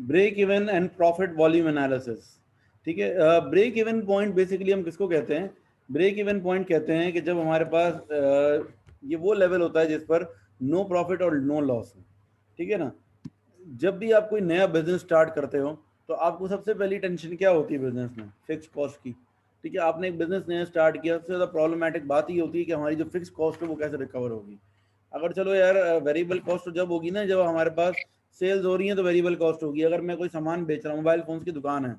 Break even and profit volume analysis. ठीक है, break even point basically हम किसको कहते हैं? ब्रेक इवन पॉइंट कहते हैं कि जब हमारे पास ये वो लेवल होता है जिस पर नो प्रॉफिट और नो लॉस है। ठीक है ना? जब भी आप कोई नया बिजनेस स्टार्ट करते हो तो आपको सबसे पहली टेंशन क्या होती है बिजनेस में? फिक्स कॉस्ट की। ठीक है, आपने एक बिजनेस नया स्टार्ट किया, सबसे ज़्यादा प्रॉब्लमेटिक बात ये होती है कि हमारी जो फिक्स कॉस्ट है वो कैसे रिकवर होगी। अगर चलो यार वेरिएबल कॉस्ट तो जब होगी ना जब हमारे पास सेल्स हो रही है तो वेरिएबल कॉस्ट होगी। अगर मैं कोई सामान बेच रहा हूँ, मोबाइल फोन की दुकान है,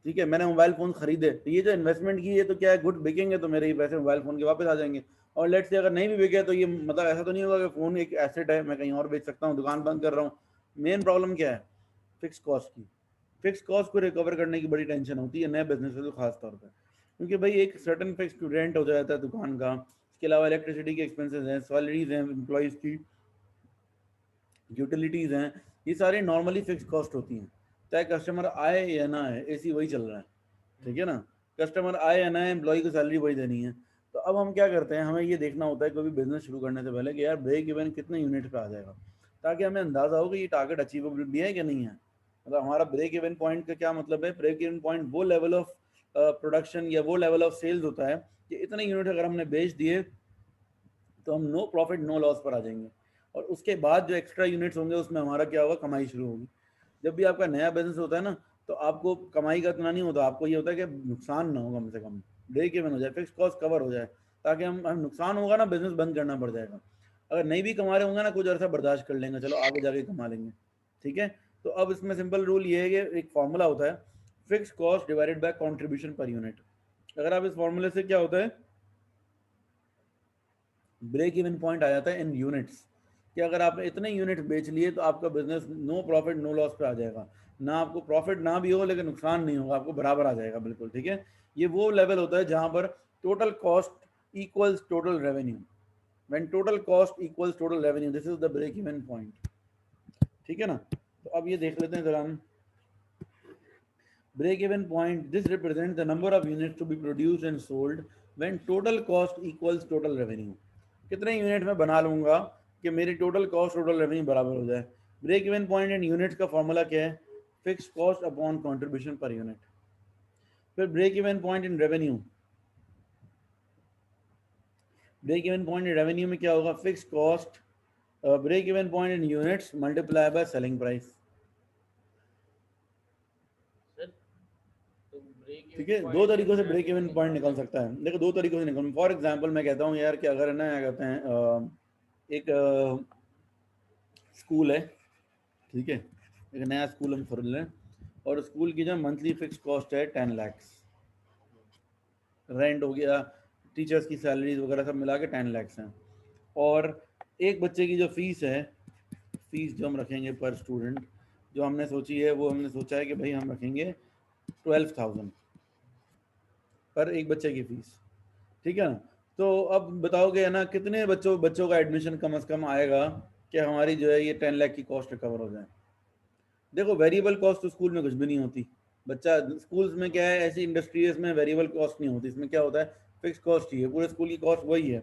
ठीक है, मैंने मोबाइल फोन खरीदे, तो ये जो इन्वेस्टमेंट की है तो क्या है, गुड बिकेंगे तो मेरे ये पैसे मोबाइल फोन के वापस आ जाएंगे। और लेट्स से अगर नहीं भी बिके तो ये मतलब ऐसा तो नहीं होगा कि फोन एक एसेट है, मैं कहीं और बेच सकता हूँ, दुकान बंद कर रहा हूँ। मेन प्रॉब्लम क्या है? फिक्स कॉस्ट की। फिक्स कॉस्ट को रिकवर करने की बड़ी टेंशन होती है नए बिजनेस में तो खास तौर पर, क्योंकि भाई एक सर्टन फिक्स रेंट हो जाता है दुकान का, इसके अलावा इलेक्ट्रिसिटी के एक्सपेंसेस हैं, सैलरीज हैं एम्प्लॉयज़ की, यूटिलिटीज़ हैं, ये सारे नॉर्मली फिक्स कॉस्ट होती हैं। चाहे कस्टमर आए या ना आए, एसी वही चल रहा है। ठीक है ना? कस्टमर आए या ना आए, एम्प्लॉय को सैलरी वही देनी है। तो अब हम क्या करते हैं, हमें ये देखना होता है कोई भी बिजनेस शुरू करने से पहले कि यार ब्रेक इवन कितने यूनिट पे आ जाएगा, ताकि हमें अंदाज़ा हो कि ये टारगेट अचीवेबल भी है कि नहीं है। मतलब हमारा ब्रेक इवन पॉइंट का क्या मतलब है? ब्रेक इवन पॉइंट वो लेवल ऑफ प्रोडक्शन या वो लेवल ऑफ सेल्स होता है कि इतने यूनिट अगर हमने बेच दिए तो हम नो प्रॉफिट नो लॉस पर आ जाएंगे, और उसके बाद जो एक्स्ट्रा यूनिट्स होंगे उसमें हमारा क्या होगा, कमाई शुरू होगी। जब भी आपका नया बिजनेस होता है ना, तो आपको कमाई का इतना नहीं होता, आपको ये होता है कि नुकसान ना हो, कम से कम ब्रेक इवन हो जाए, फिक्स कॉस्ट कवर हो जाए, ताकि हम नुकसान होगा ना बिजनेस बंद करना पड़ जाएगा। अगर नहीं भी कमा रहे होंगे ना, कुछ अर्सा बर्दाश्त कर लेंगे, चलो आगे जाके कमा लेंगे। ठीक है, तो अब इसमें सिंपल रूल ये है कि एक फॉर्मूला होता है, fix cost divided bye contribution पर यूनिट। अगर आप इस फॉर्मूले से क्या होता है, ब्रेक इवन पॉइंट आ जाता है इन यूनिट्स, कि अगर आपने इतने यूनिट बेच लिए तो आपका business no profit no loss पे आ जाएगा। ना आपको प्रॉफिट ना भी हो लेकिन नुकसान नहीं होगा, आपको बराबर आ जाएगा बिल्कुल। ठीक है, ये वो लेवल होता है जहां पर total cost equals total revenue. When total cost equals total revenue, this is the break even point. ठीक है ना? तो अब ये देख लेते हैं जरा हम, break even point, this represents the number of units to be produced and sold when total cost equals total revenue। कितने यूनिट में बना लूंगा कि मेरी टोटल कॉस्ट टोटल रेवेन्यू बराबर हो जाए। Break even point in units का फॉर्मूला क्या है? Fix cost upon contribution per unit. फिर break even point in revenue, break even point in revenue में क्या होगा? Fix cost break even point in units multiply by selling price. Sir तो break ठीक even है, दो पॉइंट इन तरीकों से ब्रेक रेवेन्यू इवन पॉइंट निकालना निकल है। सकता है। देखो दो तरीकों से निकल, फॉर एग्जांपल मैं कहता हूँ यार कि अगर है ना क्या कहते हैं, एक स्कूल है, ठीक है, एक नया स्कूल हम खोल रहे हैं, और स्कूल की जो मंथली फिक्स कॉस्ट है 10 lakhs, रेंट हो गया, टीचर्स की सैलरीज वगैरह सब मिला के 10 lakhs हैं। और एक बच्चे की जो फीस है, फीस जो हम रखेंगे पर स्टूडेंट, जो हमने सोची है वो हमने सोचा है कि भाई हम रखेंगे 12,000 पर एक बच्चे की फीस। ठीक है ना? तो अब बताओगे है ना कितने बच्चों बच्चों का एडमिशन कम से कम आएगा कि हमारी जो है ये 10 लाख की कॉस्ट रिकवर हो जाए। देखो वेरिएबल कॉस्ट तो स्कूल में कुछ भी नहीं होती। बच्चा स्कूल्स में क्या है, ऐसी इंडस्ट्रीज में वेरिएबल कॉस्ट नहीं होती, इसमें क्या होता है, फिक्स कॉस्ट ही है, पूरे स्कूल की कॉस्ट वही है।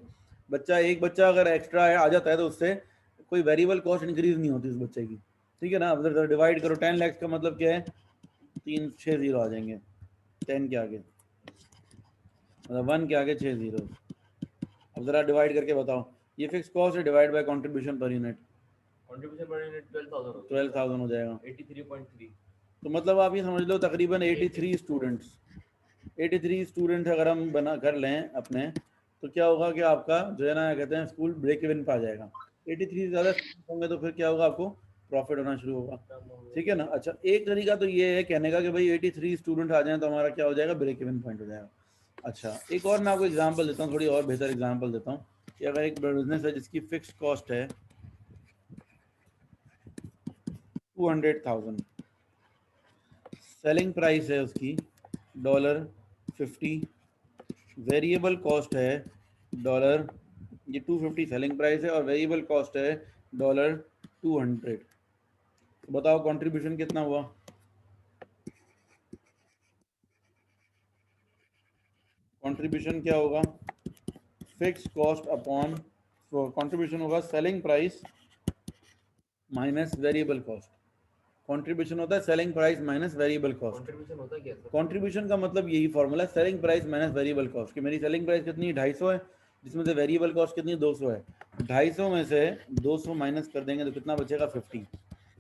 बच्चा एक बच्चा अगर एक्स्ट्रा आ जाता है तो उससे कोई वेरिएबल कॉस्ट इंक्रीज नहीं होती उस बच्चे की। ठीक है ना? अब डिवाइड करो 10 lakhs का मतलब क्या है, 3 6 0 आ जाएंगे 10 के आगे, मतलब 1 के आगे 6 0। अब जरा डिवाइड करके बताओ, ये फिक्स कॉस्ट है divide by contribution per unit, contribution per unit 12,000 हो गया 12,000 हो जाएगा। सर, 83.3। तो मतलब आप ये समझ लो तकरीबन 88 83 crores। स्टूडेंट्स, 83 स्टूडेंट अगर हम बना कर लें अपने, तो क्या होगा कि आपका जो है ना कहते हैं स्कूल ब्रेक इवन पे आ जाएगा। 83 से ज़्यादा स्टूडेंट होंगे तो फिर क्या होगा, आपको प्रॉफिट होना शुरू होगा। कम हो ठीक है ना? गया। अच्छा, एक तरीका तो ये है कहने का कि भाई 83 स्टूडेंट आ जाएं तो हमारा क्या हो जाएगा, ब्रेक इवन पॉइंट हो जाएगा। अच्छा, एक और मैं आपको एग्जांपल देता हूँ, थोड़ी और बेहतर एग्जांपल देता हूँ कि अगर एक बिजनेस है जिसकी फिक्स कॉस्ट है 200,000, सेलिंग प्राइस है उसकी $50, वेरिएबल कॉस्ट है डॉलर, ये 250 सेलिंग प्राइस है और वेरिएबल कॉस्ट है $200। तो बताओ कंट्रीब्यूशन कितना हुआ? कंट्रीब्यूशन क्या होगा? फिक्स कॉस्ट अपॉन, कंट्रीब्यूशन होगा selling price minus variable cost. Contribution होता है selling price minus variable cost. Contribution होता है क्या सर? कंट्रीब्यूशन का मतलब यही फॉर्मूला है, selling price minus variable cost, कि मेरी सेलिंग प्राइस कितनी है 250 है, जिसमें से वेरिएबल कॉस्ट कितनी है 200 है, 250 में से 200 माइनस कर देंगे तो कितना बचेगा 50।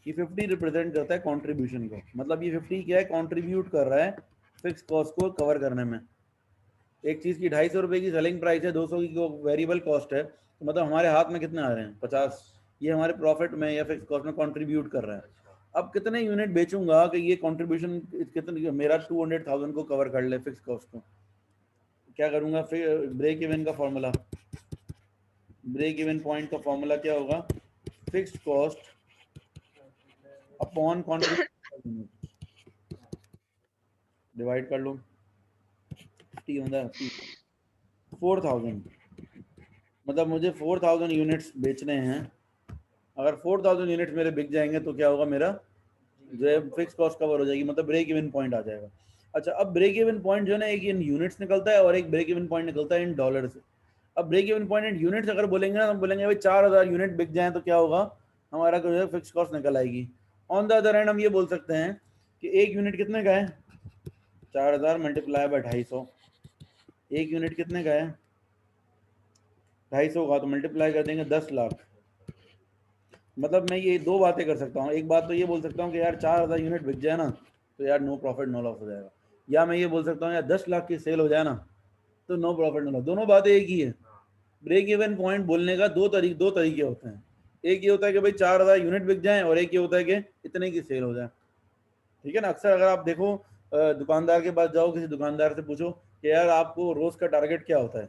ये 50 रिप्रेजेंट करता है कंट्रीब्यूशन को, मतलब ये 50 क्या है, कंट्रीब्यूट कर रहा है फिक्स कॉस्ट को कवर करने में। एक चीज़ की 250 रुपये की सेलिंग प्राइस है, 200 की वेरिएबल कॉस्ट है, तो मतलब हमारे हाथ में कितने आ रहे हैं 50, ये हमारे प्रॉफिट में या फिक्स कॉस्ट में कंट्रीब्यूट कर रहा है। अब कितने यूनिट बेचूंगा कि ये कंट्रीब्यूशन कितने मेरा 200,000 को कवर कर ले फिक्स कॉस्ट को, क्या करूंगा, फिर ब्रेक इवन का फॉर्मूला, ब्रेक इवन पॉइंट का फॉर्मूला क्या होगा, fixed cost upon contribution, divide कर लो 50 होता है 4000, मतलब मुझे 4000 यूनिट्स बेचने हैं, अगर 4000 यूनिट्स मेरे बिक जाएंगे तो क्या होगा, मेरा जो है फिक्स कॉस्ट कवर हो जाएगी, मतलब ब्रेक इवन पॉइंट आ जाएगा। अच्छा, अब ब्रेक इवन पॉइंट जो है ना, एक इन यूनिट्स निकलता है और एक ब्रेक इवन पॉइंट निकलता है इन डॉलर से। अब break even point in units अगर बोलेंगे ना, तो बोलेंगे भाई 4000 यूनिट बिक जाए तो क्या होगा, हमारा जो है फिक्स कॉस्ट निकल आएगी। ऑन द अदर हैंड हम ये बोल सकते हैं कि एक यूनिट कितने का है, 4000 मल्टीप्लाई बाय 250, एक यूनिट कितने का है 250 का, तो मल्टीप्लाई कर देंगे 10 लाख। मतलब मैं ये दो बातें कर सकता हूँ, एक बात तो ये बोल सकता हूँ कि यार 4000 यूनिट बिक जाए ना तो यार नो प्रॉफिट नो लॉस हो जाएगा, या मैं ये बोल सकता हूँ यार 10 लाख की सेल हो जाए ना तो नो प्रॉफिट नो लॉस। दोनों बातें एक ही है। ब्रेक इवन पॉइंट बोलने का दो तरीके होते हैं, एक ये होता है कि भाई 4000 यूनिट बिक जाए, और एक ये होता है कि इतने की सेल हो जाए। ठीक है ना, अक्सर अगर आप देखो दुकानदार के पास जाओ, किसी दुकानदार से पूछो कि यार आपको रोज का टारगेट क्या होता है,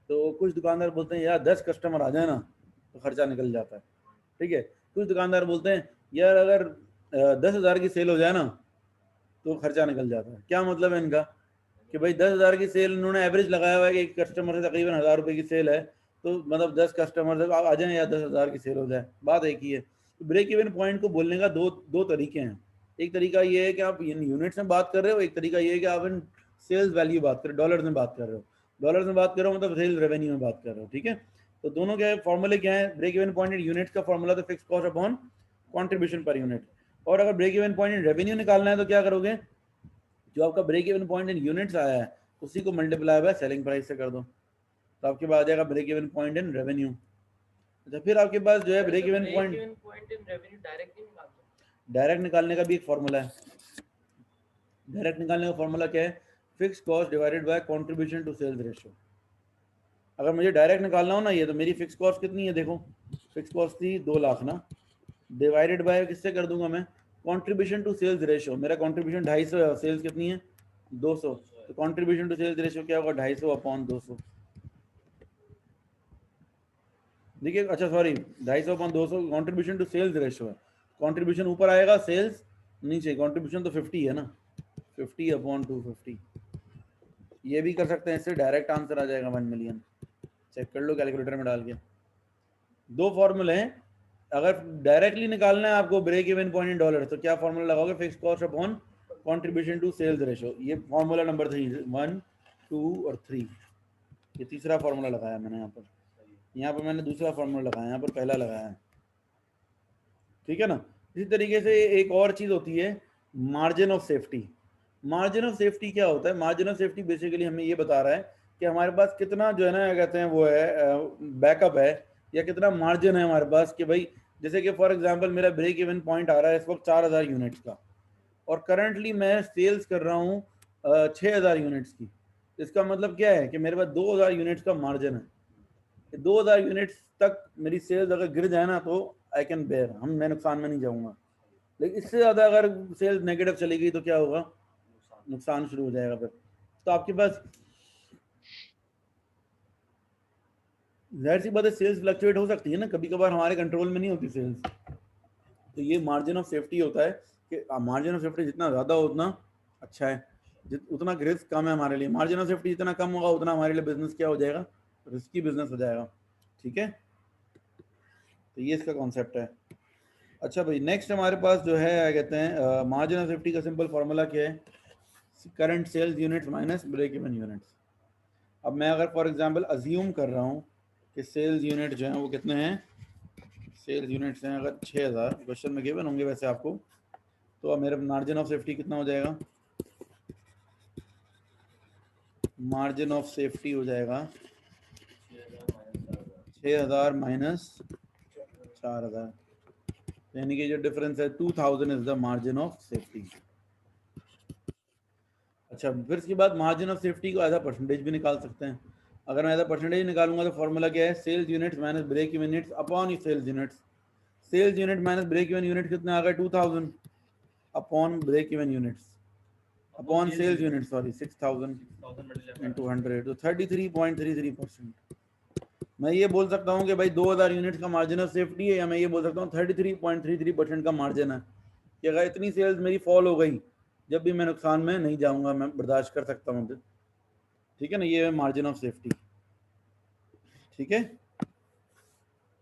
तो कुछ दुकानदार बोलते हैं यार 10 कस्टमर आ जाए ना तो खर्चा निकल जाता है। ठीक है, कुछ दुकानदार बोलते हैं यार अगर 10,000 की सेल हो जाए ना तो खर्चा निकल जाता है। क्या मतलब है इनका, कि भाई 10,000 की सेल उन्होंने एवरेज लगाया हुआ है कि एक कस्टमर से तकरीबन 1000 रुपये की सेल है, तो मतलब 10 कस्टमर से आ जाए या 10,000 की सेल हो जाए, बात एक ही है। तो ब्रेक इवन पॉइंट को बोलने का दो तरीके हैं, एक तरीका ये है कि आप इन यूनिट्स में बात कर रहे हो, एक तरीका ये है कि आप इन सेल्स वैल्यू बात कर रहे हो, डॉलर्स में बात कर रहे हो, डॉलर्स में बात कर रहे हो मतलब सेल्स रेवेन्यू में बात कर रहे हो। ठीक है, तो दोनों के फॉर्मूले क्या है, break even point in units का फॉर्मूला तो fix cost upon contribution per unit, और अगर break even point in revenue निकालना है तो क्या करोगे, जो आपका break even point in units आया है उसी को मल्टीप्लाई बाय सेलिंग प्राइस से कर दो, तो आपके पास आ जाएगा break even point in revenue. अच्छा, फिर आपके पास जो है break even point in revenue direct नहीं निकालते, डायरेक्ट निकालने का भी एक फॉर्मूला है। डायरेक्ट निकालने का फॉर्मूला क्या है, fix cost divided by contribution to sales ratio. अगर मुझे डायरेक्ट निकालना हो ना ये, तो मेरी फिक्स कॉस्ट कितनी है, देखो फिक्स कॉस्ट थी 2 लाख ना, डिवाइडेड बाय किससे कर दूंगा मैं, कंट्रीब्यूशन टू सेल्स रेशियो, मेरा कंट्रीब्यूशन 250 है और सेल्स कितनी है 200, तो कंट्रीब्यूशन टू सेल्स रेशियो क्या होगा 250 अपॉन 200। देखिए, अच्छा sorry 250 upon 200 contribution to sales ratio है, कंट्रीब्यूशन ऊपर आएगा सेल्स नीचे, कंट्रीब्यूशन तो 50 है ना, 50 अपॉन 250। ये भी कर सकते हैं, इससे डायरेक्ट आंसर आ जाएगा 1 मिलियन, चेक कर लो कैलकुलेटर में डाल के। दो फॉर्मूले हैं, अगर डायरेक्टली निकालना है आपको break even point in dollar तो क्या फॉर्मूला लगाओगे, fix cost upon contribution to sales ratio, ये फॉर्मूला नंबर 3, 1 2 और 3, ये तीसरा फॉर्मूला लगाया मैंने यहाँ पर मैंने दूसरा फॉर्मूला लगाया, यहाँ पर पहला लगाया है। ठीक है ना, इसी तरीके से एक और चीज होती है margin of safety. Margin of safety क्या होता है, मार्जिन ऑफ सेफ्टी बेसिकली हमें ये बता रहा है कि हमारे पास कितना जो है ना कहते हैं वो है बैकअप है, या कितना मार्जिन है हमारे पास, कि भाई जैसे कि फॉर एग्जांपल मेरा ब्रेक इवन पॉइंट आ रहा है इस वक्त 4000 यूनिट्स का, और करंटली मैं सेल्स कर रहा हूँ 6000 यूनिट्स की, इसका मतलब क्या है कि मेरे पास 2000 यूनिट्स का मार्जिन है। 2000 यूनिट्स तक मेरी सेल्स अगर गिर जाए ना तो आई कैन बेयर, मैं नुकसान में नहीं जाऊंगा, लेकिन इससे ज़्यादा अगर सेल्स नेगेटिव चली गई तो क्या होगा, नुकसान शुरू हो जाएगा फिर। तो आपके पास जाहिर सी बात है सेल्स फ्लक्चुएट हो सकती है ना, कभी कभार हमारे कंट्रोल में नहीं होती सेल्स, तो ये मार्जिन ऑफ सेफ्टी होता है कि मार्जिन ऑफ सेफ्टी जितना ज़्यादा हो उतना अच्छा है, उतना रिस्क कम है हमारे लिए, मार्जिन ऑफ सेफ्टी जितना कम होगा उतना हमारे लिए बिजनेस क्या हो जाएगा, रिस्की बिजनेस हो जाएगा। ठीक है, तो ये इसका कॉन्सेप्ट है। अच्छा भाई, नेक्स्ट हमारे पास जो है क्या कहते हैं मार्जिन ऑफ सेफ्टी का सिंपल फार्मूला क्या है, current sales units minus break even units. अब मैं अगर फॉर एग्जांपल अज्यूम कर रहा हूँ कि सेल्स यूनिट जो हैं वो कितने हैं, सेल्स यूनिट्स हैं अगर 6000, क्वेश्चन में गिवन होंगे वैसे आपको, तो अब मेरा मार्जिन ऑफ सेफ्टी कितना हो जाएगा? मार्जिन ऑफ सेफ्टी हो जाएगा 6000 माइनस 4000, यानी कि जो डिफरेंस है 2000 is the margin of safety. अच्छा, फिर इसके बाद मार्जिन ऑफ सेफ्टी को एज अ परसेंटेज भी निकाल सकते हैं। अगर मैं एज अ परसेंटेज निकालूंगा तो फॉर्मूला क्या है? Sales units minus break even units upon sales units. Sales unit minus break even unit कितना आ गया? 2000 upon break even units upon sales unit, sorry 6000 into 100, तो 33.33%। मैं ये बोल सकता हूँ कि भाई 2000 यूनिट्स का मार्जिन ऑफ सेफ्टी है, या मैं ये बोल सकता हूँ 33.33% का मार्जिन है कि अगर इतनी सेल्स मेरी फॉल हो गई, जब भी मैं नुकसान में नहीं जाऊंगा, मैं बर्दाश्त कर सकता हूँ। ठीक है ना, ये है मार्जिन ऑफ सेफ्टी। ठीक है,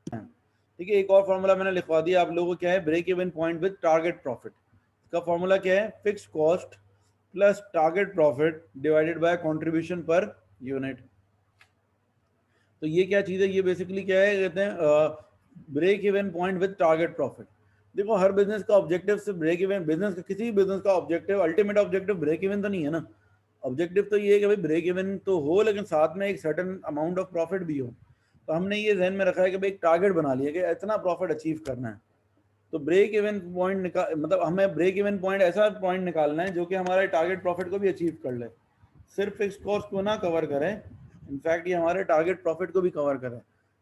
ठीक है। एक और फॉर्मूला मैंने लिखवा दिया आप लोगों को, क्या है? Break even point with target profit. इसका फॉर्मूला क्या है? Fixed cost plus target profit divided by contribution per unit. तो ये क्या चीज़ है? ये बेसिकली क्या है, कहते हैं break even point with target profit. देखो, हर बिजनेस का ऑब्जेक्टिव सिर्फ ब्रेक इवन, बिजनेस का किसी भी बिजनेस का objective, ultimate objective break even तो नहीं है ना। ऑब्जेक्टिव तो ये है कि भाई ब्रेक इवन तो हो, लेकिन साथ में एक सर्टेन अमाउंट ऑफ प्रॉफिट भी हो। तो हमने ये ध्यान में रखा है कि भाई एक टारगेट बना लिया कि इतना प्रॉफिट अचीव करना है। तो ब्रेक इवन पॉइंट निकाल, मतलब हमें ब्रेक इवन पॉइंट ऐसा पॉइंट निकालना है जो कि हमारे टारगेट प्रॉफिट को भी अचीव कर ले, सिर्फ फिक्स कॉस्ट को ना कवर करें, इनफैक्ट ये हमारे टारगेट प्रॉफिट को भी कवर करें।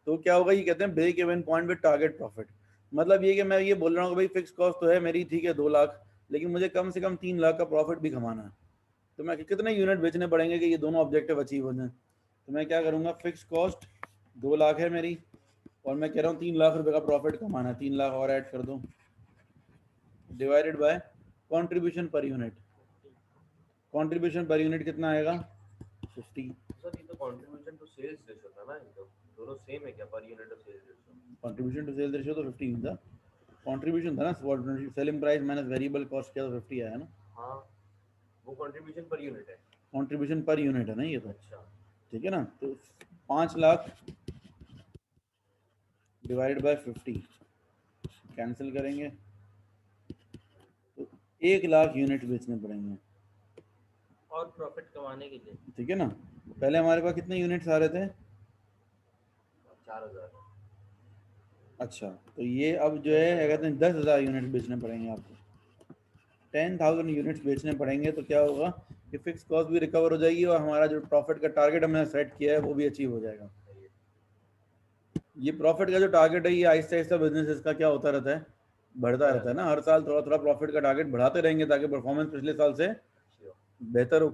तो क्या होगा? ये कहते हैं break even point with target profit. मतलब ये कि मैं ये बोल रहा हूँ कि भाई फिक्स कॉस्ट तो है मेरी, ठीक है 2 लाख, लेकिन मुझे कम से कम 3 लाख का प्रॉफिट भी कमाना है। तो मैं कितने यूनिट बेचने पड़ेंगे कि ये दोनों ऑब्जेक्टिव अचीव हो जाए? तो मैं क्या करूँगा, फिक्स कॉस्ट 2 लाख है मेरी, और मैं कह रहा हूँ 3 लाख रुपए का प्रॉफिट कमाना है, 3 लाख और ऐड कर दो, divided by contribution per unit. Contribution per unit कितना आएगा? 50। सर ये तो कंट्रीब्यूशन टू सेल्स रेशियो था ना, इनका दोनों सेम है क्या? Per unit of sales ratio. Contribution to sales ratio तो 50 था, कंट्रीब्यूशन था ना, selling price minus variable cost किया तो 50 आया ना। हाँ, वो कंट्रीब्यूशन पर यूनिट है। कंट्रीब्यूशन पर यूनिट है ना ये तो। अच्छा, ठीक है ना, तो 5 लाख डिवाइड बाय 50 कैंसिल करेंगे तो 1 लाख यूनिट बेचने पड़ेंगे। और प्रॉफिट कमाने के लिए ठीक है ना, पहले हमारे पास कितने यूनिट्स आ रहे थे? 4000। अच्छा, तो ये अब जो है क्या कहते हैं 10,000 यूनिट बेचने पड़ेंगे आपको, 10,000 यूनिट्स बेचने पड़ेंगे। तो क्या होगा कि फिक्स कॉस्ट भी रिकवर हो जाएगी और हमारा जो प्रॉफिट का टारगेट हमने सेट किया है वो भी अचीव हो जाएगा। ये प्रॉफिट का जो टारगेट है, ये आहिस्ता आहिस्ता बिजनेस का क्या होता रहता है, बढ़ता रहता है ना। हर साल थोड़ा थोड़ा प्रॉफिट का टारगेट बढ़ाते रहेंगे ताकि परफॉर्मेंस पिछले साल से बेहतर हो।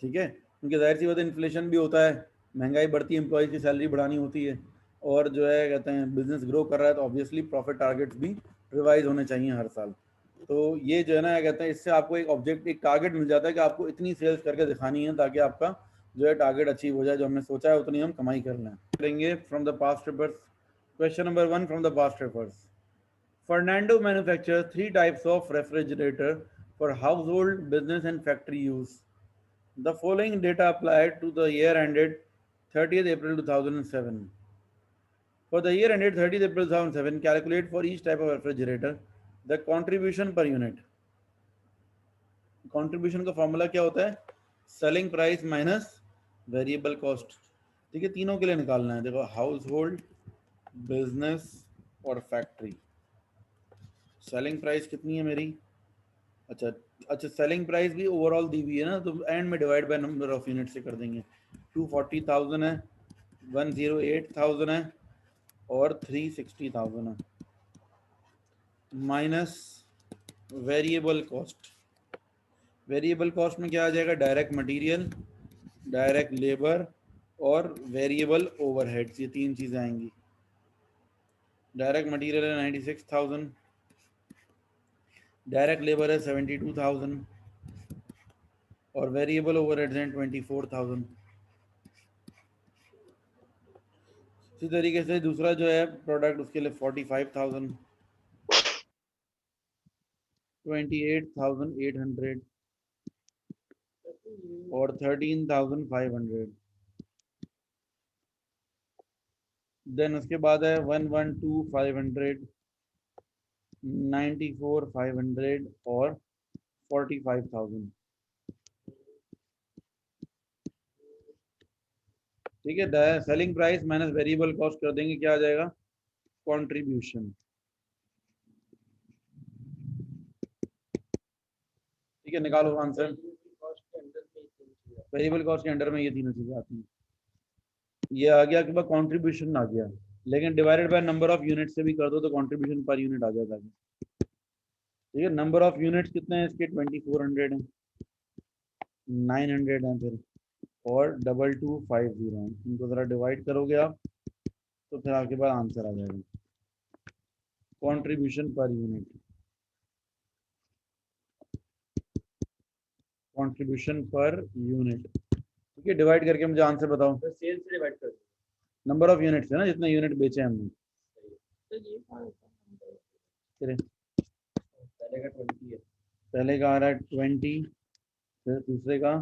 ठीक है, क्योंकि जाहिर सी बात है इन्फ्लेशन भी होता है, महंगाई बढ़ती है, एम्प्लॉयज़ की सैलरी बढ़ानी होती है, और जो है कहते हैं बिजनेस ग्रो कर रहा है, तो ऑब्वियसली प्रॉफिट टारगेट्स भी रिवाइज होने चाहिए हर साल। तो ये जो है ना कहते हैं, इससे आपको एक ऑब्जेक्ट, एक टारगेट मिल जाता है कि आपको इतनी सेल्स करके दिखानी है ताकि आपका जो है टारगेट अचीव हो जाए, जो हमने सोचा है उतनी हम कमाई कर लें। करेंगे from the past papers. Question number 1 from the past papers. Fernando manufactures 3 types of refrigerator for household, business and factory use. The following data applied to the year ended 30th April 2007. For the year ended 30th April 2007, calculate for each type of refrigerator the contribution per unit. Contribution का formula क्या होता है? Selling price minus variable cost. ठीक है, तीनों के लिए निकालना है। देखो, हाउस होल्ड, बिजनेस और फैक्ट्री। सेलिंग प्राइस कितनी है मेरी? अच्छा अच्छा, सेलिंग प्राइस भी ओवरऑल दी हुई है ना, तो एंड में divide by number of unit से कर देंगे। 240,000 है, 108,000 है और 360,000 है, minus variable cost. Variable cost में क्या आ जाएगा? डायरेक्ट मटेरियल, डायरेक्ट लेबर और वेरिएबल ओवरहेड्स, ये 3 चीज़ें आएंगी। डायरेक्ट मटेरियल है 96,000, डायरेक्ट लेबर है 72,000 और वेरिएबल ओवरहेड्स हैं 24,000। इसी तरीके से दूसरा जो है प्रोडक्ट, उसके लिए 45,000, 28,800 और 13,500। देन उसके बाद है 112,500, 94,500 और 45,000। ठीक है, selling price minus variable cost कर देंगे, क्या आ जाएगा? कंट्रीब्यूशन। ठीक है, निकालो आंसर। वेरिएबल कॉस्ट के अंडर में ये तीनों चीजें आती हैं। ये आ गया आपके पास, कंट्रीब्यूशन आ गया, लेकिन divided by number of unit से भी कर दो तो कंट्रीब्यूशन पर यूनिट आ जाता है। ठीक है, नंबर ऑफ यूनिट्स कितने हैं इसके? 2400 हैं, 900 हैं फिर, और 2250 हैं। इनको जरा डिवाइड करोगे आप तो फिर आपके पास आंसर आ जाएगा, contribution per unit. Contribution per unit. ठीक है, डिवाइड करके मुझे आंसर बताओ। तो सेल्स से डिवाइड कर दो। नंबर ऑफ यूनिट्स है ना, जितने यूनिट बेचे हमने। पहले का 20 है, पहले का आ रहा है 20, फिर दूसरे का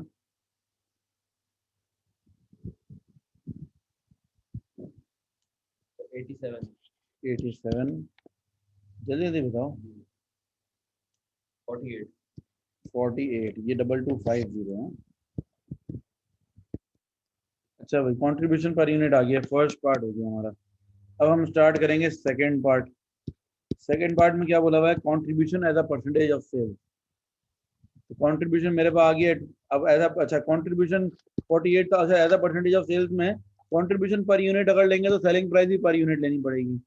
87, 87, जल्दी जल्दी बताओ। 48, 48, ये 2250 है। अच्छा भाई, कंट्रीब्यूशन पर यूनिट आ गया, फर्स्ट पार्ट हो गया हमारा। अब हम स्टार्ट करेंगे सेकंड पार्ट। सेकंड पार्ट में क्या बोला हुआ है? Contribution as a percentage of sales. तो कंट्रीब्यूशन मेरे पास आ गया। अब एज अच्छा कंट्रीब्यूशन 48 था, अच्छा as a percentage of sales में कंट्रीब्यूशन पर यूनिट अगर लेंगे तो सेलिंग प्राइस भी पर यूनिट लेनी पड़ेगी।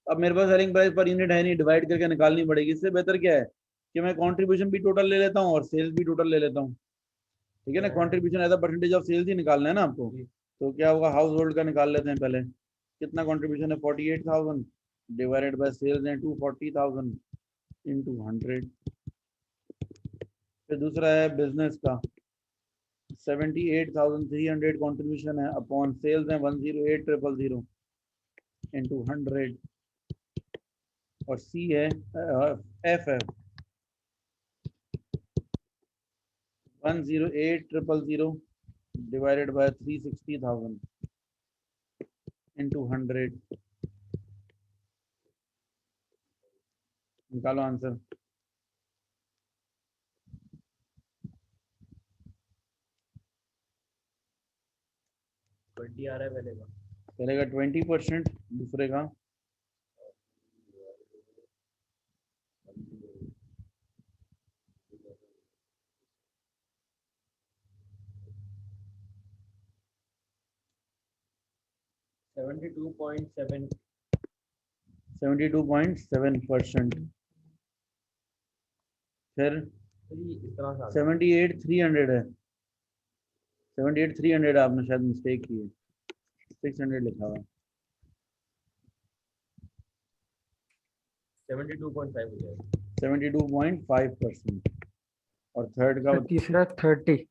अब मेरे पास सेलिंग प्राइस पर यूनिट है नहीं, डिवाइड करके निकालनी पड़ेगी। इससे बेहतर क्या है कि मैं कंट्रीब्यूशन भी टोटल ले लेता हूँ और सेल्स भी टोटल ले लेता हूँ। ठीक है ना, contribution as a percentage of sales ही निकालना है ना आपको। तो क्या होगा, हाउस होल्ड का निकाल लेते हैं पहले। कितना कंट्रीब्यूशन है? 48,000 डिवाइडेड बाय सेल्स है 240,000 इंटू 100। फिर दूसरा है बिजनेस का, 78,300 कंट्रीब्यूशन है अपॉन सेल्स है 108,000 इंटू 100। और सी है एफ है 108,000 डिवाइडेड बाय 360,000 इंटू 100। निकालो आंसर। 20 आ रहा है पहले का। पहले का 20%, दूसरे का 72.7, 72.7%। फिर इस तरह से आ गया। 78,300 है, 78,300 आपने शायद मिस्टेक की है, 600 लिखा हुआ है। 72.5 हो जाएगा। 72.5%। और थर्ड का तीसरा 30%।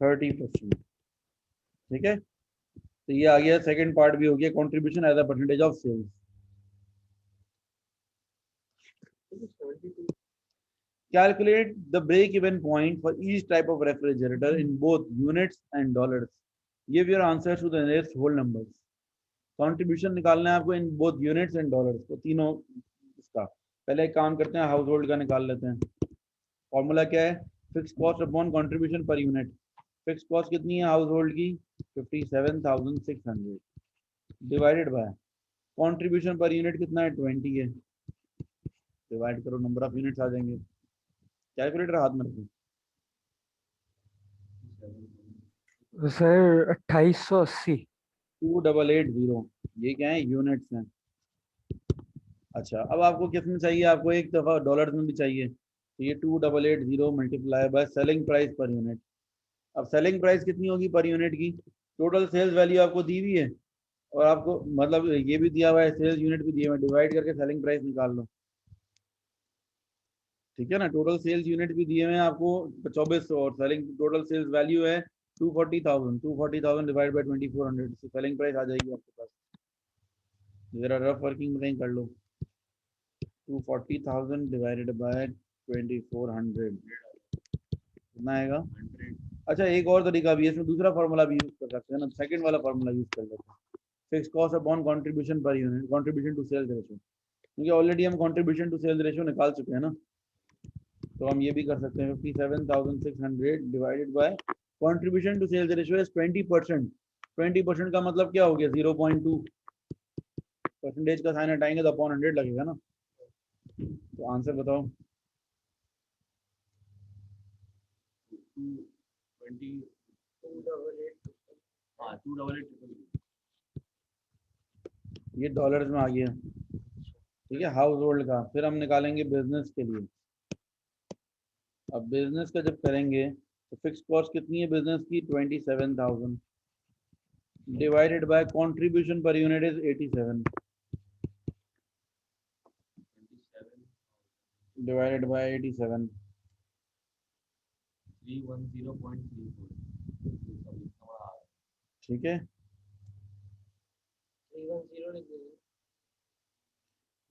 30%। ठीक है, तो ये आ गया, सेकंड पार्ट भी हो गया, contribution as a percentage of sales. Calculate the break-even point for each type of refrigerator in both units and dollars. Give your answers to the nearest whole numbers. Contribution निकालना है आपको इन both units and dollars, तो तीनों इसका। पहले एक काम करते हैं, हाउस होल्ड का निकाल लेते हैं। फॉर्मूला क्या है? Fix cost upon contribution per unit. Fix cost कितनी है हाउस होल्ड की? 57,600 divided by contribution per unit कितना है? 20 है। डिवाइड करो, नंबर ऑफ यूनिट्स आ जाएंगे। कैलकुलेटर हाथ में रखो। सर 2880। 2880, ये क्या है? यूनिट्स हैं। अच्छा, अब आपको कितने चाहिए? आपको एक दफा डॉलर्स में भी चाहिए, तो ये 2880 multiply by selling price per unit. अब सेलिंग प्राइस कितनी होगी पर यूनिट की? टोटल सेल्स वैल्यू आपको दी हुई है और आपको मतलब ये भी दिया हुआ है, सेल्स यूनिट भी दिए हुए हैं, डिवाइड करके सेलिंग प्राइस निकाल लो। ठीक है ना, टोटल सेल्स यूनिट भी दिए हुए हैं आपको 2400 और सेलिंग टोटल सेल्स वैल्यू है 240,000 डिवाइड बाय 2400, सेलिंग प्राइस आ जाएगी आपके पास। जरा रफ वर्किंग में कहीं कर लो, 240,000 डिवाइडेड बाय 2400 कितना आएगा? अच्छा, एक और तरीका भी है, इसमें दूसरा फार्मूला भी यूज कर सकते हैं ना, सेकंड वाला फार्मूला यूज कर लेते हैं। Fix cost upon contribution per unit, contribution to sales ratio. क्योंकि ऑलरेडी हम कंट्रीब्यूशन टू सेल्स रेशियो निकाल चुके हैं ना, तो हम ये भी कर सकते हैं 57,600 divided by contribution to sales ratio is 20%। 20% का मतलब क्या हो गया 0.2 परसेंटेज का साइन हटाएंगे तो अपॉन 100 लगेगा ना। तो आंसर बताओ। 288 ये डॉलर्स में आ गया, ठीक है, हाउस होल्ड का। फिर हम निकालेंगे बिजनेस के लिए। अब बिजनेस का जब करेंगे तो फिक्स कॉस्ट कितनी है बिजनेस की 27,000 divided by contribution per unit is 87 divided by 87 ठीक है।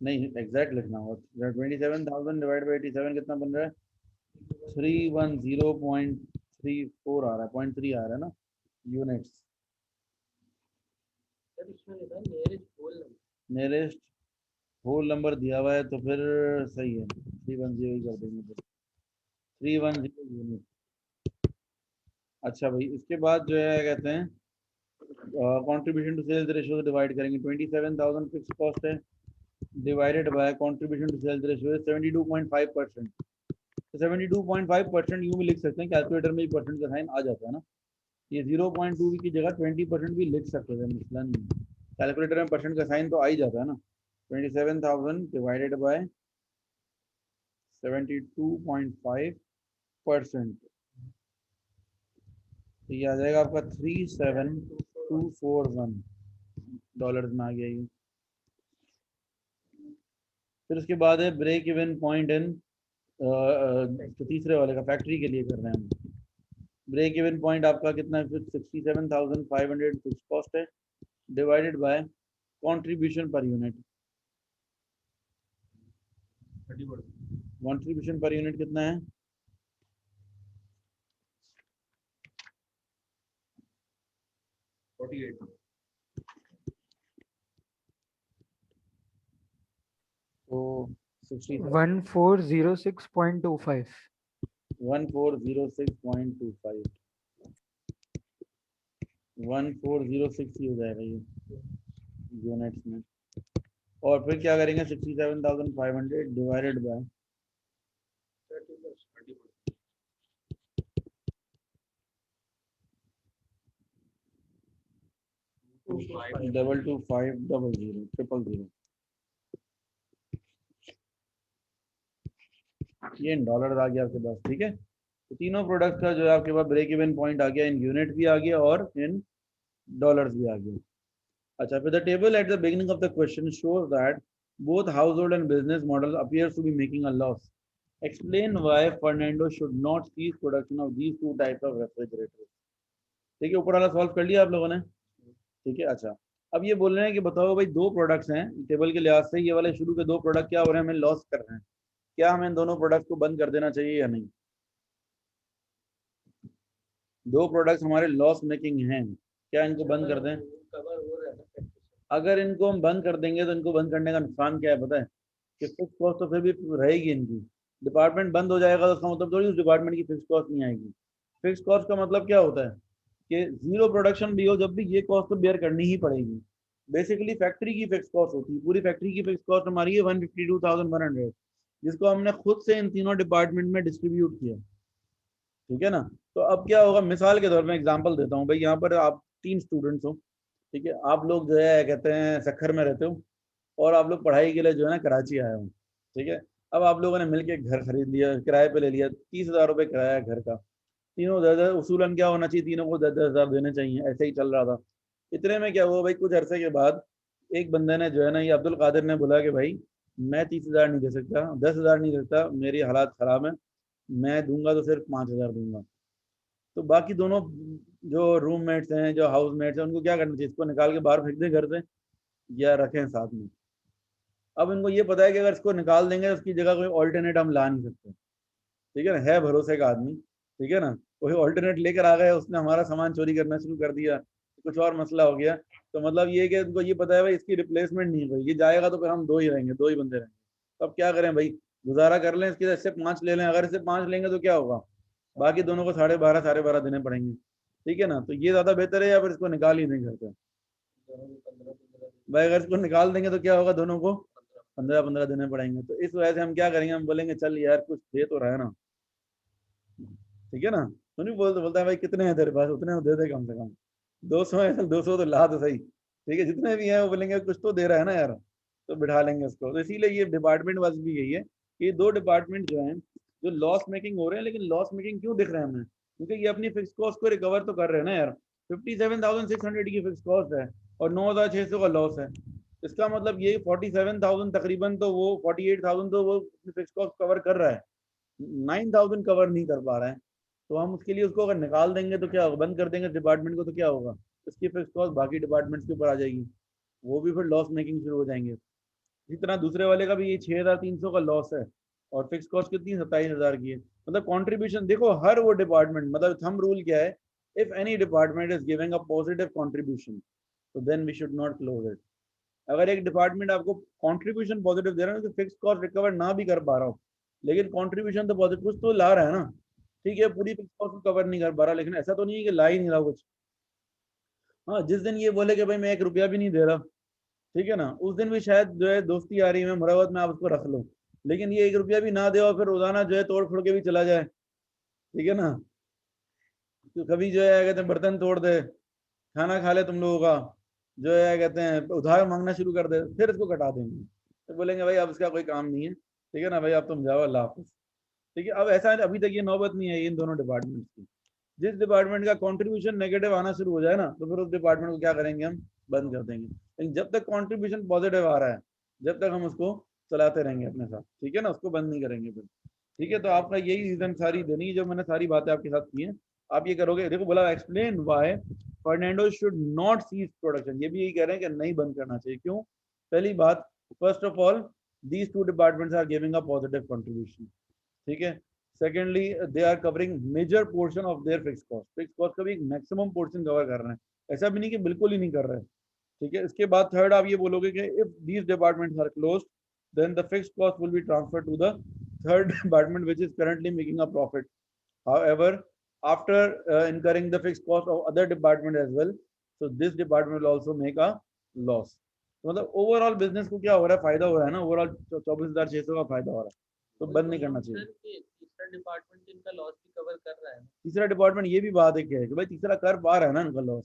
नहीं एग्जैक्ट लिखना होगा। 27,000 डिवाइड बाई 87 कितना बन रहा है 310.34 आ रहा है, 0.3 आ रहा है ना यूनिट्स। नियरेस्ट होल नंबर दिया हुआ है तो फिर सही है, 310 ही कर देंगे फिर 310 यूनिट। अच्छा भाई, इसके बाद जो है कहते हैं contribution to sales ratio divide करेंगे। 27,000 फिक्स कॉस्ट है divided by contribution to sales ratio 72.5%। तो 72.5% यूं भी लिख सकते हैं, कैलकुलेटर में भी परसेंट का साइन आ जाता है ना। ये 0.2 की जगह 20% भी लिख सकते थे, मसला नहीं है। कैलकुलेटर में परसेंट का साइन तो आ ही जाता है ना। 27,000 डिवाइडेड बाय 72.5%, तो ये आ जाएगा आपका 37241 डॉलर्स में आ गया ये। फिर उसके बाद है ब्रेक इवन पॉइंट इन, तो तीसरे वाले का फैक्ट्री के लिए कर रहे हैं हम। ब्रेक इवन पॉइंट आपका कितना है 67,500 फिक्स कॉस्ट है divided by contribution per unit. Contribution per unit कितना है 48। तो 1406.25 1406.25 1406 ही हो जाएगा ये यूनिट्स में। और फिर क्या करेंगे 67,500 डिवाइडेड बाय 225000 ये इन डॉलर आ गया आपके पास, ठीक है। तो तीनों प्रोडक्ट का जो है आपके पास ब्रेक इवन पॉइंट आ गया, इन यूनिट भी आ गया और इन डॉलर्स भी आ गया। अच्छा, फिर the table at the beginning of the question shows that both household and business model appears to be making a loss. Explain why Fernando should not cease production of these two types of refrigerators. ठीक है, ऊपर वाला solve कर लिया आप लोगों ने, ठीक है। अच्छा, अब ये बोल रहे हैं कि बताओ भाई, दो प्रोडक्ट्स हैं टेबल के लिहाज से, ये वाले शुरू के दो प्रोडक्ट क्या हो रहे हैं, हमें लॉस कर रहे हैं। क्या हमें इन दोनों प्रोडक्ट को बंद कर देना चाहिए या नहीं? दो प्रोडक्ट्स हमारे लॉस मेकिंग हैं, क्या इनको बंद कर दें? अगर इनको हम बंद कर देंगे तो इनको बंद करने का नुकसान क्या है पता है? कि फिक्स कॉस्ट तो फिर भी रहेगी इनकी। डिपार्टमेंट बंद हो जाएगा तो उसका मतलब थोड़ी उस डिपार्टमेंट की फिक्स कॉस्ट नहीं आएगी। फिक्स कॉस्ट का मतलब क्या होता है कि जीरो प्रोडक्शन भी हो जब भी ये कॉस्ट तो बेयर करनी ही पड़ेगी। बेसिकली फैक्ट्री की फिक्स कॉस्ट होती है, पूरी फैक्ट्री की फिक्स कॉस्ट हमारी है 152,100, जिसको हमने खुद से इन तीनों डिपार्टमेंट में डिस्ट्रीब्यूट किया, ठीक है ना। तो अब क्या होगा, मिसाल के तौर पर एग्जाम्पल देता हूँ भाई, यहाँ पर आप 3 स्टूडेंट्स हो, ठीक है। आप लोग जो है कहते हैं सक्खर में रहते हो और आप लोग पढ़ाई के लिए जो है ना कराची आए हो, ठीक है। अब आप लोगों ने मिलकर घर खरीद लिया, किराए पे ले लिया, 30,000 रुपये किराया है घर का। तीनों 10,000 उसूलन क्या होना चाहिए, तीनों को 10,000 देने चाहिए, ऐसे ही चल रहा था। इतने में क्या हुआ भाई, कुछ अरसे के बाद एक बंदे ने जो है ना, ये अब्दुल कादिर ने बोला कि भाई मैं 30,000 नहीं दे सकता, 10,000 नहीं दे सकता, मेरी हालात ख़राब है, मैं दूंगा तो सिर्फ 5,000 दूंगा। तो बाकी दोनों जो रूममेट्स हैं, जो हाउसमेट्स हैं, उनको क्या करना चाहिए, इसको निकाल के बाहर फेंक दें घर से या रखें साथ में? अब इनको ये पता है कि अगर इसको निकाल देंगे तो उसकी जगह कोई ऑल्टरनेट हम ला नहीं सकते, ठीक है ना। है भरोसे का आदमी, ठीक है ना, कोई ऑल्टरनेट लेकर आ गया, उसने हमारा सामान चोरी करना शुरू कर दिया, कुछ और मसला हो गया। तो मतलब ये कि उनको ये पता है भाई इसकी रिप्लेसमेंट नहीं होगी, ये जाएगा तो फिर हम 2 ही रहेंगे, 2 ही बंदे रहेंगे। तो अब क्या करें भाई, गुजारा कर लें, इसके इससे 5 ले लें। अगर इससे 5 लेंगे तो क्या होगा, बाकी दोनों को 12.5 देने पड़ेंगे, ठीक है ना। तो ये ज्यादा बेहतर है या फिर इसको निकाल ही नहीं करते भाई, अगर इसको निकाल देंगे तो क्या होगा, दोनों को 15-15 देने पड़ेंगे। तो इस वजह से हम क्या करेंगे, हम बोलेंगे चल यार कुछ दे तो रहा है ना, ठीक है ना। तो नहीं बोलता है भाई कितने हैं तेरे पास, उतने दे दे कम से कम, 200 है 200 तो ला तो सही, ठीक है। जितने भी हैं वो बोलेंगे कुछ तो दे रहा है ना यार, तो बिठा लेंगे उसको। तो इसीलिए ये डिपार्टमेंट बस भी यही है कि 2 डिपार्टमेंट जो हैं जो लॉस मेकिंग हो रहे हैं, लेकिन लॉस मेकिंग क्यों दिख रहे हैं हमें, क्योंकि ये अपनी फिक्स कॉस्ट को रिकवर तो कर रहे हैं ना यार। 57,600 की फिक्स कॉस्ट है और 9,600 का लॉस है। इसका मतलब ये 47,000 तकरीबन, तो वो 48,000 तो वो फिक्स कॉस्ट कवर कर रहा है, 9,000 कवर नहीं कर पा रहा है। तो हम उसके लिए उसको अगर निकाल देंगे तो क्या होगा, बंद कर देंगे डिपार्टमेंट को, तो क्या होगा, इसकी फिक्स कॉस्ट बाकी डिपार्टमेंट्स के ऊपर आ जाएगी, वो भी फिर लॉस मेकिंग शुरू हो जाएंगे। इसी तरह दूसरे वाले का भी ये 6,300 का लॉस है और फिक्स कॉस्ट कितनी 27,000 की है। मतलब कंट्रीब्यूशन देखो, हर वो डिपार्टमेंट, मतलब थंब रूल क्या है, if any department is giving a positive contribution तो then we should not close it. अगर एक डिपार्टमेंट आपको कंट्रीब्यूशन पॉजिटिव दे रहा है तो फिक्स कॉस्ट रिकवर ना भी कर पा रहा हो, लेकिन कंट्रीब्यूशन तो पॉजिटिव कुछ तो ला रहा है ना, ठीक है। पूरी फिक्स कॉस्ट को कवर नहीं कर पा रहा, लेकिन ऐसा तो नहीं है कि ला ही नहीं रहा कुछ। हाँ, जिस दिन ये बोले कि भाई मैं 1 रुपया भी नहीं दे रहा, ठीक है ना, उस दिन भी शायद जो है दोस्ती आ रही है मुरावत में, आप उसको रख लो। लेकिन ये 1 रुपया भी ना दे और फिर रोजाना जो है तोड़ फोड़ के भी चला जाए, ठीक है ना। तो कभी जो है कहते हैं बर्तन तोड़ दे, खाना खा ले तुम लोगों का, जो है कहते हैं उधार मांगना शुरू कर दे, फिर इसको कटा देंगे। तो बोलेंगे भाई अब इसका कोई काम नहीं है, ठीक है ना भाई, अब तुम जाओ, अल्लाह हाफिज। ठीक है, अब ऐसा अभी तक ये नौबत नहीं है इन दोनों डिपार्टमेंट्स की। जिस डिपार्टमेंट का कंट्रीब्यूशन नेगेटिव आना शुरू हो जाए ना, तो फिर उस डिपार्टमेंट को क्या करेंगे, हम बंद कर देंगे। लेकिन जब तक कंट्रीब्यूशन पॉजिटिव आ रहा है, जब तक हम उसको चलाते रहेंगे अपने साथ, ठीक है ना, उसको बंद नहीं करेंगे फिर। ठीक है, तो आपका यही रीजन सारी देनी है, जो मैंने सारी बातें आपके साथ की हैं, आप ये करोगे। देखो बोला explain why Fernando should not cease production, ये भी यही कह रहे हैं कि नहीं बंद करना चाहिए। क्यों? पहली बात, first of all these 2 departments are giving a positive contribution, ठीक है। Secondly they are covering major portion of their fix cost, fix cost का भी एक मैक्सिमम पोर्शन कवर कर रहे हैं, ऐसा भी नहीं कि बिल्कुल ही नहीं कर रहे हैं, ठीक है। इसके बाद थर्ड आप ये बोलोगे कि if these departments are closed then the fixed cost will be transferred to the third department which is currently making a profit, however after incurring the fixed cost of other department as well, so this department will also make a loss। तो मतलब overall business को क्या हो रहा है, फायदा हो रहा है ना, ओवरऑल 24,600 का फायदा हो रहा है, तो बंद नहीं करना चाहिए। तीसरा डिपार्टमेंट इनका लॉस भी कवर कर रहा है। तीसरा डिपार्टमेंट ये भी बात है क्या है कि भाई तीसरा कर पा रहा है ना इनका लॉस,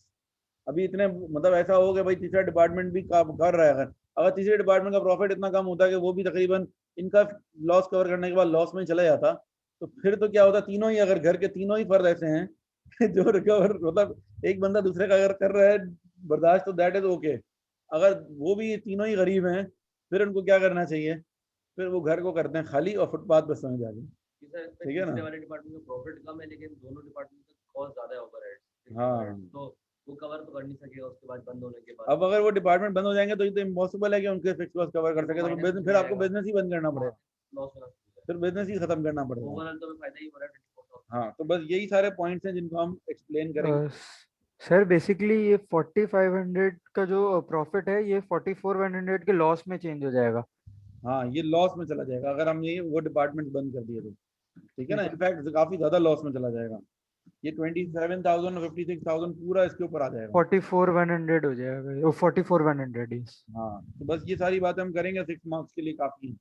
अभी इतने मतलब ऐसा हो गया भाई तीसरा डिपार्टमेंट भी कर रहा है। अगर अगर तीसरे डिपार्टमेंट का प्रॉफिट इतना कम होता है कि वो भी तकरीबन इनका लॉस कवर करने के बाद लॉस में चला जाता, तो फिर तो क्या होता, तीनों ही अगर घर के तीनों ही फर्द ऐसे हैं जो रिकवर, मतलब एक बंदा दूसरे का अगर कर रहा है बर्दाश्त, तो दैट इज ओके। अगर वो भी तीनों ही गरीब हैं, फिर उनको क्या करना चाहिए, फिर वो घर को करते हैं खाली और फुटपाथ पर समझ जाके, ठीक है ना। वाले डिपार्टमेंट का प्रॉफिट कम है, लेकिन दोनों डिपार्टमेंट का कॉस्ट ज्यादा है, ओवरहेड। हाँ, तो वो कवर तो कर नहीं सकेगा उसके बाद, बंद होने के बाद। अब अगर वो डिपार्टमेंट बंद हो जाएंगे तो ये तो इम्पॉसिबल है कि उनके फिक्स कॉस्ट कवर कर सके, तो बिजनेस फिर आपको बिजनेस ही बंद करना पड़ेगा, लॉस होना, फिर बिजनेस ही खत्म करना पड़ेगा। ओवरऑल तो फायदा ही हो रहा है। हाँ, तो बस यही सारे पॉइंट्स हैं जिनको हम एक्सप्लेन करेंगे। सर बेसिकली ये 4500 का जो प्रॉफिट है ये 44,100 के लॉस में चेंज हो जाएगा। हाँ, ये लॉस में चला जाएगा अगर हम ये वो डिपार्टमेंट बंद कर दिए तो, ठीक है ना। इनफैक्ट काफी ज्यादा लॉस में चला जाएगा, ये 27,000 56,000 पूरा इसके ऊपर आ जाएगा, 44,100 हो जाएगा, 44,100 यस। हाँ। तो बस ये सारी बातें हम करेंगे, 6 मार्क्स के लिए काफी है।